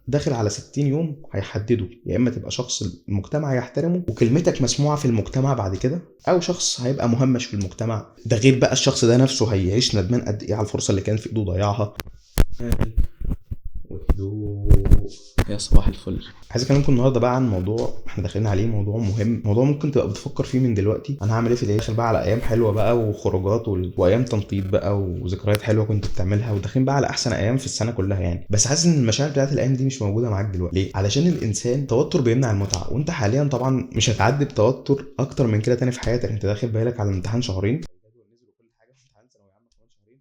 داخل على 60 يوم هيحددوا يا اما تبقى شخص المجتمع يحترمه وكلمتك مسموعه في المجتمع بعد كده، او شخص هيبقى مهمش في المجتمع. ده غير بقى الشخص ده نفسه هيعيش ندمان قد ايه على الفرصه اللي كان في ايده ضيعها. وهدوء. يا صباح الفل. عايز اكلمكم النهارده بقى عن موضوع احنا داخلين عليه، موضوع مهم، موضوع ممكن تبقى بتفكر فيه من دلوقتي انا هعمل ايه في العيد. داخل بقى على ايام حلوه بقى وخروجات وايام تنطيط بقى وذكريات حلوه كنت بتعملها، وداخلين بقى على احسن ايام في السنه كلها يعني. بس حاسس ان المشاعر بتاعت الايام دي مش موجوده معاك دلوقتي. ليه؟ علشان الانسان توتر بيمنع المتعه، وانت حاليا طبعا مش هتعدي بتوتر اكتر من كده تاني في حياتك. انت داخل بالك على الامتحان شهرين،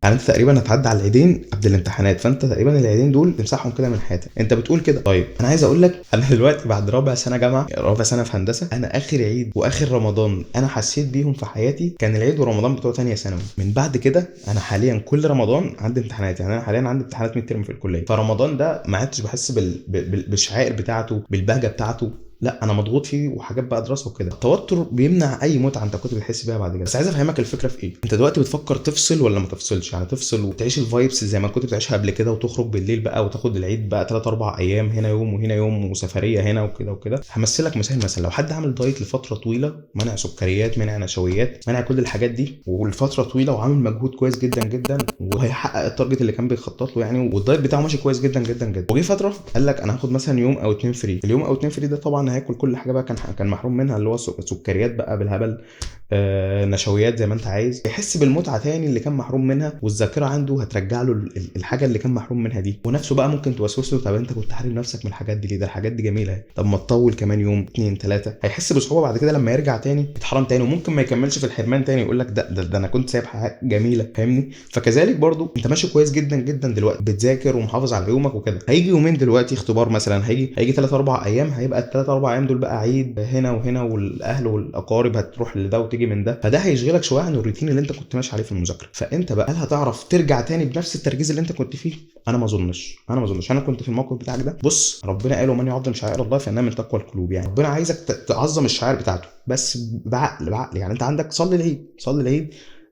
يعني انت تقريبا هتعدي على العيدين قبل الامتحانات، فانت تقريبا العيدين دول تمسحهم كده من حياتك. انت بتقول كده. طيب انا عايز اقول لك انا دلوقتي بعد رابع سنه جامعه، رابع سنه في هندسه، انا اخر عيد واخر رمضان انا حسيت بيهم في حياتي كان العيد ورمضان بتوع ثانيه ثانوي. من بعد كده انا حاليا كل رمضان عندي امتحانات، يعني انا حاليا عندي امتحانات ميد ترم في الكليه، فرمضان ده ما عدتش بحس بالشعائر بتاعته، بالبهجه بتاعته. لا انا مضغوط فيه وحاجات بقى دراسه وكده. التوتر بيمنع اي متعه انت كنت بتحس بيها بعد كده. بس عايز افهمك الفكره في ايه. انت دلوقتي بتفكر تفصل ولا ما تفصلش؟ يعني تفصل وتعيش الفايبس زي ما كنت بتعيشها قبل كده، وتخرج بالليل بقى وتاخد العيد بقى 3 4 ايام، هنا يوم وهنا يوم وسفريه هنا وكده وكده. همثلك مثلا لو حد عامل دايت لفتره طويله، منع سكريات منع نشويات منع كل الحاجات دي والفتره طويله، وعامل مجهود كويس جدا جدا وهيحقق التارجت اللي كان بيخطط له يعني، والدايت بتاعه ماشي كويس جدا جدا جدا، وجي فتره قال لك انا هاخد مثلا يوم او اتنين فري. اليوم او اتنين فري ده طبعا هياكل كل حاجه بقى كان محروم منها، اللي هو سكريات بقى بالهبل، نشويات زي ما انت عايز. يحس بالمتعه تاني اللي كان محروم منها، والذاكره عنده هترجع له الحاجه اللي كان محروم منها دي. ونفسه بقى ممكن توسوس له، طب انت كنت حارم نفسك من الحاجات دي ليه؟ ده الحاجات دي جميله اهي، طب ما تطول كمان يوم اتنين تلاته. هيحس بصعوبه بعد كده لما يرجع تاني يتحرم تاني، وممكن ما يكملش في الحرمان تاني، يقول لك ده انا كنت سايب حاجات جميله. فاهمني؟ فكذلك برضو انت ماشي كويس جدا جدا دلوقتي، بتذاكر ومحافظ على يومك وكده، هيجي يومين دلوقتي اختبار مثلا، هيجي 3 4 ايام، هيبقى ال 3 4 ايام دول بقى عيد هنا وهنا، والاهل والاقارب هتروح لده وتيجي من ده، فده هيشغلك شويه عن الروتين اللي انت كنت ماشي عليه في المذاكره. فانت بقى هل هتعرف ترجع تاني بنفس التركيز اللي انت كنت فيه؟ انا ما اظنش انا كنت في الموقف بتاعك ده. بص ربنا قال ومن يعظم شعائر الله فانها من تقوى القلوب، يعني ربنا عايزك تعظم الشعائر بتاعته، بس بعقل. يعني انت عندك صلي العيد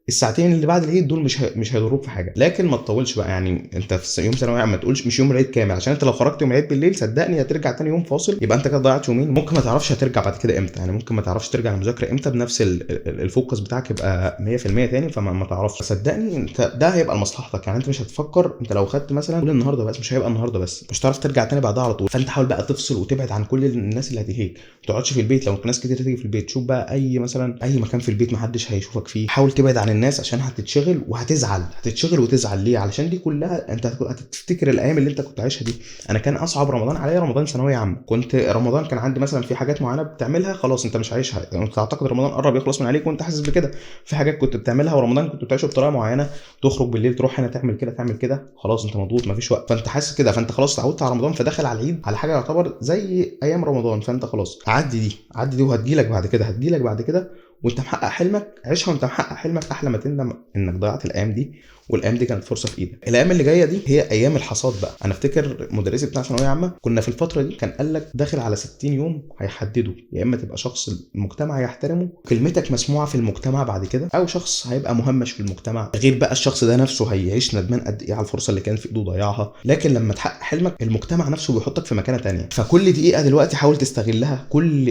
الساعتين اللي بعد العيد دول مش هيضروك في حاجه، لكن ما تطولش بقى. يعني انت في يوم ثانوي عام ما تقولش مش يوم العيد كامل، عشان انت لو خرجت يوم العيد بالليل صدقني هترجع تاني يوم فاصل، يبقى انت كده ضيعت يومين. ممكن ما تعرفش هترجع بعد كده امتى، يعني ممكن ما تعرفش ترجع المذاكره امتى بنفس الفوكس بتاعك يبقى 100% تاني، فما تعرفش. صدقني انت ده هيبقى لمصلحتك. يعني انت مش هتفكر، انت لو خدت مثلا قول النهارده بس، مش هيبقى النهارده بس، مش هتعرف ترجع تاني بعدها على طول. فانت حاول بقى تفصل وتبعد عن كل الناس اللي هتيجي، ما تقعدش في البيت. لو ناس كتير تيجي في البيت، شوف بقى اي مثلا اي مكان في البيت ما حدش هيشوفك فيه. حاول تبعد عن الناس عشان هتتشغل وتزعل ليه؟ علشان دي كلها انت هتفتكر الايام اللي انت كنت عايشها دي. انا كان اصعب رمضان عليا رمضان ثانويه عامه. كنت رمضان كان عندي مثلا في حاجات معينه بتعملها خلاص انت مش عايشها، يعني انت تعتقد رمضان قرب يخلص من عليك وانت حاسس بكده. في حاجات كنت بتعملها ورمضان كنت بتعيشه بطريقه معينه، تخرج بالليل تروح هنا تعمل كده تعمل كده، خلاص انت مضغوط مفيش وقت، فانت حاسس كده، فانت خلاص اتعودت على رمضان، فداخل على العيد على حاجه يعتبر زي ايام رمضان، فانت خلاص عدي دي وهتجيلك بعد كده وانت محقق حلمك. عيشها وانت محقق حلمك، احلى ما تندم انك ضيعت الايام دي، والايام دي كانت فرصه في ايدك. الايام اللي جايه دي هي ايام الحصاد بقى. انا افتكر مدرسي بتاع ثانويه عامه كنا في الفتره دي كان قال لك داخل على 60 يوم هيحددوا يا اما تبقى شخص المجتمع يحترمه كلمتك مسموعه في المجتمع بعد كده، او شخص هيبقى مهمش في المجتمع. غير بقى الشخص ده نفسه هيعيش ندمان قد ايه على الفرصه اللي كان في ايده ضيعها. لكن لما تحقق حلمك المجتمع نفسه بيحطك في مكانه تانية. فكل دقيقه دلوقتي حاول تستغلها،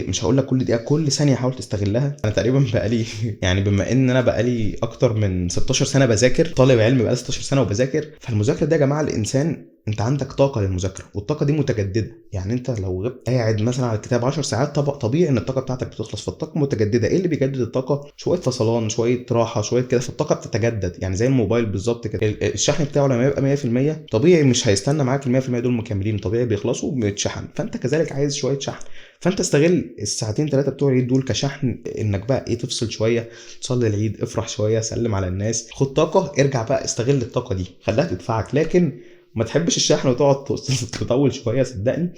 مش هقول لك كل دقيقه، كل ثانيه حاول تستغلها. انا تقريبا بقالي يعني بما ان انا بقالي اكتر من 16 سنه بذاكر، طالب علم بقالي 16 سنه وبذاكر، فالمذاكره ده يا جماعه الانسان انت عندك طاقه للمذاكره، والطاقه دي متجدده. يعني انت لو غبت قاعد مثلا على الكتاب 10 ساعات طبيعي ان الطاقه بتاعتك بتخلص، فالطاقه متجدده. ايه اللي بيجدد الطاقه؟ شويه فصلان شويه راحه شويه كده، فالطاقه بتتجدد. يعني زي الموبايل بالظبط كده، الشحن بتاعه لما يبقى 100% طبيعي مش هيستنى معاك ال 100% دول مكملين، طبيعي بيخلصوا وبيتشحن، فانت كذلك عايز شويه شحن. فانت استغل الساعتين 3 بتوع العيد دول كشحن، انك بقى ايه تفصل شويه، تصلي العيد، افرح شويه، سلم على الناس، خد طاقه، ارجع بقى استغل الطاقه دي خليها تدفعك. لكن ما تحبش الشحن وتقعد تطول شويه. صدقني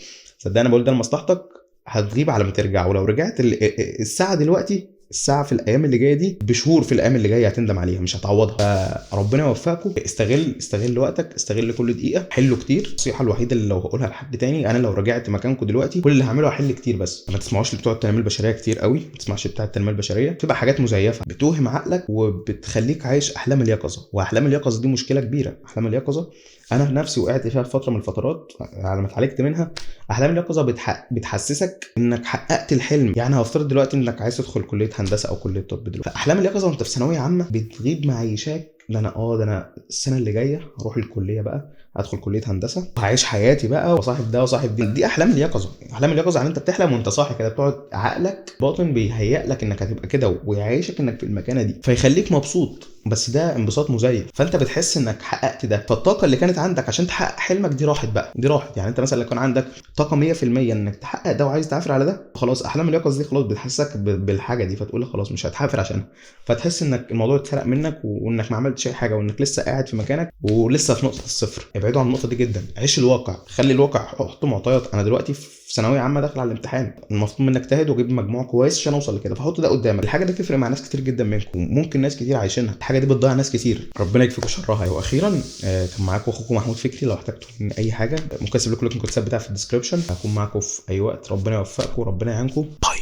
انا بقول ده لمصلحتك. هتغيب على ما ترجع، ولو رجعت الساعه دلوقتي، الساعه في الايام اللي جايه دي بشهور في الايام اللي جايه هتندم عليها مش هتعوضها. فربنا يوفقكم. استغل وقتك، استغل كل دقيقه، حلوا كتير. النصيحه الوحيده اللي لو هقولها لحد تاني، انا لو رجعت مكانكم دلوقتي كل اللي هعمله هحل كتير، بس ما تسمعوش لبتوع التنميه البشريه كتير قوي، ما تسمعش بتاع التنميه البشريه، بتبقى حاجات مزيفه بتوهم عقلك وبتخليك عايش احلام اليقظه. واحلام اليقظه دي مشكله كبيره. احلام اليقظه انا نفسي وقعت فيها في فتره من الفترات على ما اتعالجت منها. احلام اليقظه بتحسسك انك حققت الحلم. يعني هفترض دلوقتي انك عايز تدخل كليه هندسه او كليه طب دلوقتي، فاحلام اليقظه وانت في ثانويه عامه بتغيب معيشاك. ده انا السنه اللي جايه هروح الكليه بقى، هدخل كليه هندسه وهعيش حياتي بقى وصاحب ده وصاحب دي احلام اليقظه. احلام اليقظه يعني انت بتحلم وانت صاحي كده، بتقعد عقلك باطن بيهيئ لك انك هتبقى كده ويعيشك انك في المكانه دي فيخليك مبسوط، بس ده انبساط مزيف. فانت بتحس انك حققت ده، فالطاقه اللي كانت عندك عشان تحقق حلمك دي راحت بقى، دي راحت. يعني انت مثلا لو كان عندك طاقه 100% انك تحقق ده وعايز تعافر على ده، خلاص احلام اليقظه دي خلاص بتحسسك بالحاجه دي، فتقول خلاص مش هتحافر عشانها، فتحس انك الموضوع اتسرق منك وانك ما عملتش اي حاجه وانك لسه قاعد في مكانك ولسه في نقطه الصفر. ابعدوا عن النقطه دي جدا، عيش الواقع، خلي الواقع، حط معطيات. انا دلوقتي في ثانويه عامه داخل على الامتحان، المفروض منك اجتهد واجيب مجموع كويس عشان اوصل لكده، فحط ده قدامك. الحاجه دي تفرق مع ناس كتير جدا منكم، ممكن ناس كتير عايشينها، الحاجه دي بتضيع ناس كتير، ربنا يكفيكم شرها. واخيرا كان معاكم اخوكم محمود فكري. لو احتجتوا مني اي حاجه ممكن اسيب لكم اللينك بتاع في الديسكربشن، هكون معاكم في اي وقت. ربنا يوفقكم وربنا يعينكم. باي.